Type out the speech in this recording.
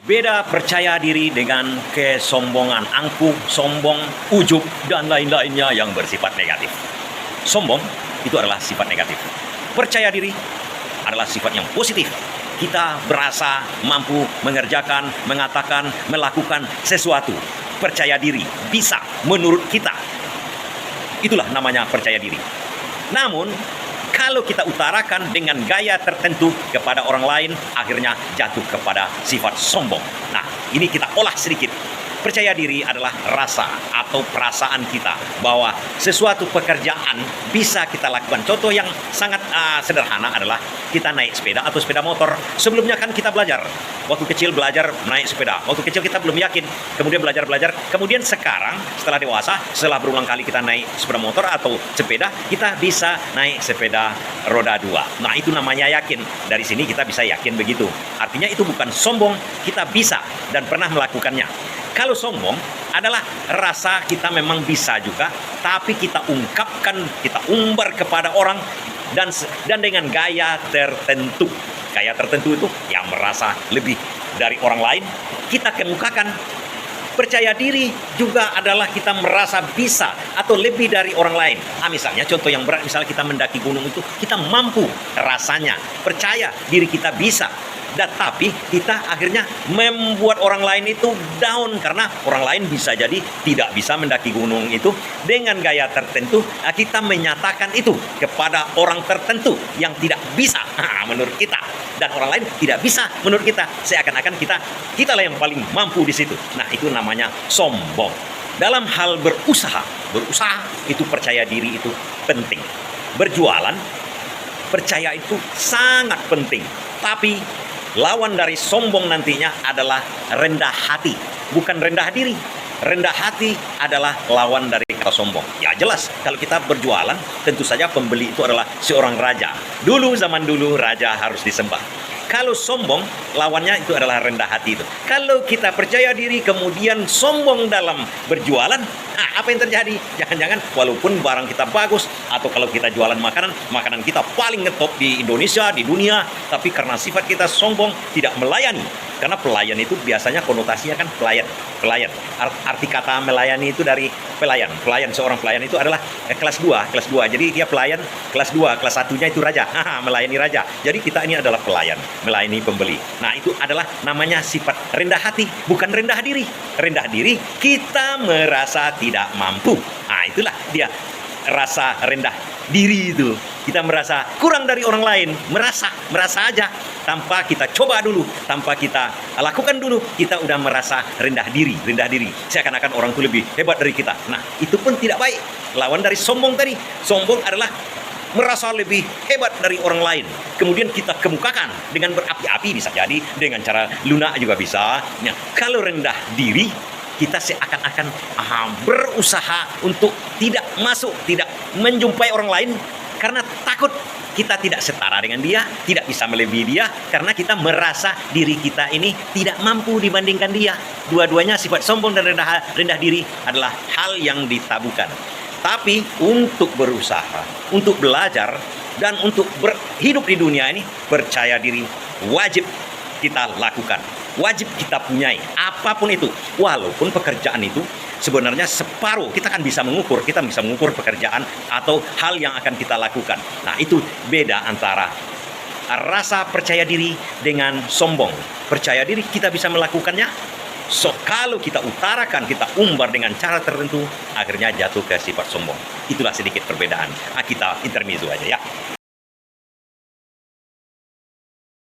Beda percaya diri dengan kesombongan, angkuh, sombong, ujub, dan lain-lainnya yang bersifat negatif. Sombong itu adalah sifat negatif. Percaya diri adalah sifat yang positif. Kita berasa mampu mengerjakan, mengatakan, melakukan sesuatu. Percaya diri, bisa menurut kita. Itulah namanya percaya diri. Namun, kalau kita utarakan dengan gaya tertentu kepada orang lain, akhirnya jatuh kepada sifat sombong. Nah, ini kita olah sedikit. Percaya diri adalah rasa atau perasaan kita bahwa sesuatu pekerjaan bisa kita lakukan. Contoh yang sangat sederhana adalah kita naik sepeda atau sepeda motor. Sebelumnya kan kita belajar. Waktu kecil belajar naik sepeda. Waktu kecil kita belum yakin. Kemudian belajar. Kemudian sekarang setelah dewasa, setelah berulang kali kita naik sepeda motor atau sepeda, kita bisa naik sepeda roda 2. Nah, itu namanya yakin. Dari sini kita bisa yakin begitu. Artinya itu bukan sombong, kita bisa dan pernah melakukannya. Kalau sombong adalah rasa kita memang bisa juga, tapi kita ungkapkan, kita umbar kepada orang dan dengan gaya tertentu. Gaya tertentu itu yang merasa lebih dari orang lain, kita kemukakan. Percaya diri juga adalah kita merasa bisa atau lebih dari orang lain. Misalnya contoh yang berat, misalnya kita mendaki gunung itu, kita mampu rasanya, percaya diri kita bisa. Dan tapi kita akhirnya membuat orang lain itu down karena orang lain bisa jadi tidak bisa mendaki gunung itu dengan gaya tertentu. Kita menyatakan itu kepada orang tertentu yang tidak bisa menurut kita, dan orang lain tidak bisa menurut kita. Seakan-akan kita lah yang paling mampu di situ. Nah, itu namanya sombong. Dalam hal berusaha itu percaya diri itu penting. Berjualan, percaya itu sangat penting. Tapi lawan dari sombong nantinya adalah rendah hati, bukan rendah diri. Rendah hati adalah lawan dari kata sombong. Ya jelas, kalau kita berjualan, tentu saja pembeli itu adalah seorang raja. Zaman dulu raja harus disembah. Kalau sombong, lawannya itu adalah rendah hati itu. Kalau kita percaya diri kemudian sombong dalam berjualan, apa yang terjadi? Jangan-jangan walaupun barang kita bagus, atau kalau kita jualan makanan kita paling ngetop di Indonesia, di dunia, tapi karena sifat kita sombong, tidak melayani. Karena pelayan itu biasanya konotasinya kan pelayan. Arti kata melayani itu dari pelayan. Seorang pelayan itu adalah kelas 2. Jadi dia pelayan kelas 2, kelas 1-nya itu raja. Melayani raja. Jadi kita ini adalah pelayan, melayani pembeli. Nah, itu adalah namanya sifat rendah hati, bukan rendah diri. Rendah diri kita merasa tidak mampu. Itulah dia rasa rendah diri itu. Kita merasa kurang dari orang lain, merasa aja tanpa kita coba dulu, tanpa kita lakukan dulu, kita udah merasa rendah diri. Seakan-akan orang itu lebih hebat dari kita. Nah, itu pun tidak baik. Lawan dari sombong tadi. Sombong adalah merasa lebih hebat dari orang lain. Kemudian kita kemukakan dengan berapi-api, bisa jadi dengan cara lunak juga bisa. Nah, kalau rendah diri, kita seakan-akan berusaha untuk tidak menjumpai orang lain karena takut kita tidak setara dengan dia, tidak bisa melebihi dia, karena kita merasa diri kita ini tidak mampu dibandingkan dia. Dua-duanya sifat sombong dan rendah diri adalah hal yang ditabukan. Tapi untuk berusaha, untuk belajar, dan untuk hidup di dunia ini, percaya diri wajib kita lakukan. Wajib kita punyai, apapun itu. Walaupun pekerjaan itu sebenarnya separuh, kita bisa mengukur pekerjaan atau hal yang akan kita lakukan. Nah, itu beda antara rasa percaya diri dengan sombong. Percaya diri kita bisa melakukannya. Kalau kita utarakan, kita umbar dengan cara tertentu, akhirnya jatuh ke sifat sombong. Itulah sedikit perbedaan. Kita intermezzo aja ya.